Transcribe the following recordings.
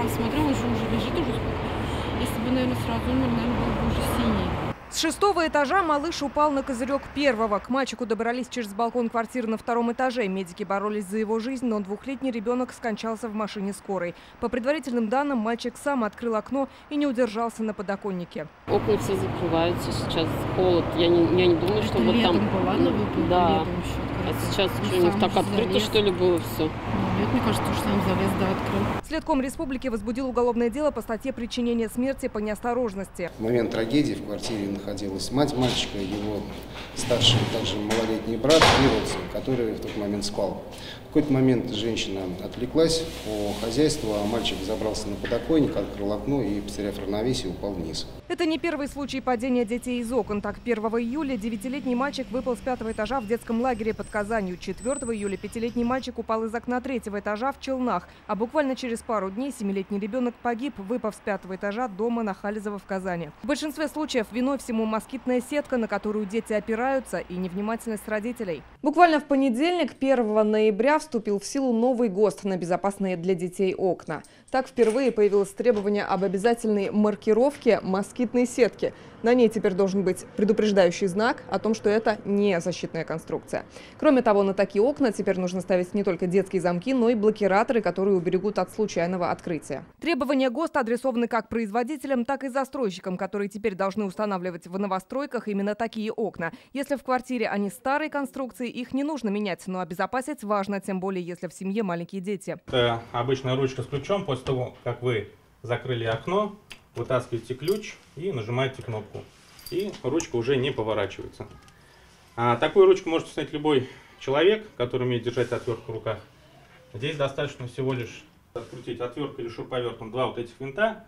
смотрел, он уже лежит уже сколько. Если бы, наверное, сразу умер, наверное, был бы уже синий. С 6-го этажа малыш упал на козырек 1-го. К мальчику добрались через балкон квартиры на 2-м этаже. Медики боролись за его жизнь, но 2-летний ребенок скончался в машине скорой. По предварительным данным, мальчик сам открыл окно и не удержался на подоконнике. Окна все закрываются, сейчас холод. Я не думаю, что вот там... Было, ладно, выпало, да. Летом еще А сейчас что, у них так открыто, залез. что ли, было все? Нет, мне кажется, что сам залез, да, открыл. Следком республики возбудил уголовное дело по статье «Причинение смерти по неосторожности». В момент трагедии в квартире находилась мать мальчика, его старший, также малолетний брат и родственник, который в тот момент спал. В какой-то момент женщина отвлеклась по хозяйству, а мальчик забрался на подоконник, открыл окно и, потеряв равновесие, упал вниз. Это не первый случай падения детей из окон. Так, 1 июля 9-летний мальчик выпал с 5-го этажа в детском лагере под Казанью. 4 июля 5-летний мальчик упал из окна 3-го этажа в Челнах. А буквально через пару дней 7-летний ребенок погиб, выпав с 5-го этажа дома на Хализово в Казани. В большинстве случаев виной всему москитная сетка, на которую дети опираются, и невнимательность родителей. Буквально в понедельник, 1 ноября, вступил в силу новый ГОСТ на безопасные для детей окна. Так впервые появилось требование об обязательной маркировке москитной сетки. На ней теперь должен быть предупреждающий знак о том, что это не защитная конструкция. Кроме того, на такие окна теперь нужно ставить не только детские замки, но и блокираторы, которые уберегут от случайного открытия. Требования ГОСТа адресованы как производителям, так и застройщикам, которые теперь должны устанавливать в новостройках именно такие окна. Если в квартире они старой конструкции, их не нужно менять, но обезопасить важно, тем более если в семье маленькие дети. Это обычная ручка с ключом. После того, как вы закрыли окно, вытаскиваете ключ и нажимаете кнопку. И ручка уже не поворачивается. Такую ручку может установить любой человек, который умеет держать отвертку в руках. Здесь достаточно всего лишь открутить отверткой или шуруповертом 2 вот этих винта,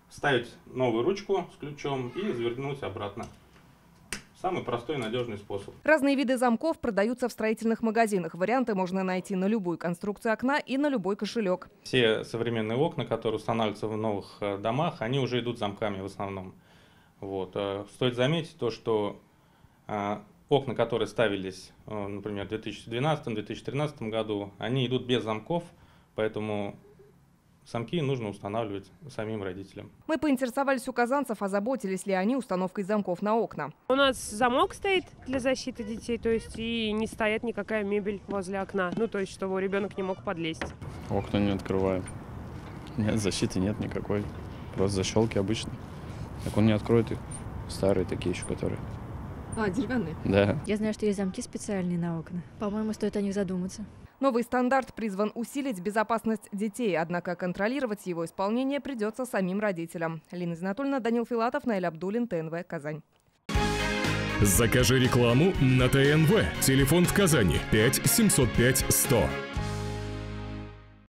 вставить новую ручку с ключом и завернуть обратно. Самый простой и надежный способ. Разные виды замков продаются в строительных магазинах. Варианты можно найти на любую конструкцию окна и на любой кошелек. Все современные окна, которые устанавливаются в новых домах, они уже идут замками в основном. Вот. Стоит заметить то, что окна, которые ставились, например, в 2012-2013 году, они идут без замков, поэтому замки нужно устанавливать самим родителям. Мы поинтересовались у казанцев, озаботились ли они установкой замков на окна. У нас замок стоит для защиты детей, то есть и не стоит никакая мебель возле окна, ну то есть чтобы ребенок не мог подлезть. Окна не открываем. Нет, защиты нет никакой. Просто защелки обычные. Так он не откроет их. Старые такие еще, которые. А, деревянные? Да. Я знаю, что есть замки специальные на окна. По-моему, стоит о них задуматься. Новый стандарт призван усилить безопасность детей, однако контролировать его исполнение придется самим родителям. Лина Зинатульна, Данил Филатов, Наиль Абдуллин, ТНВ, Казань. Закажи рекламу на ТНВ. Телефон в Казани 5 705 100.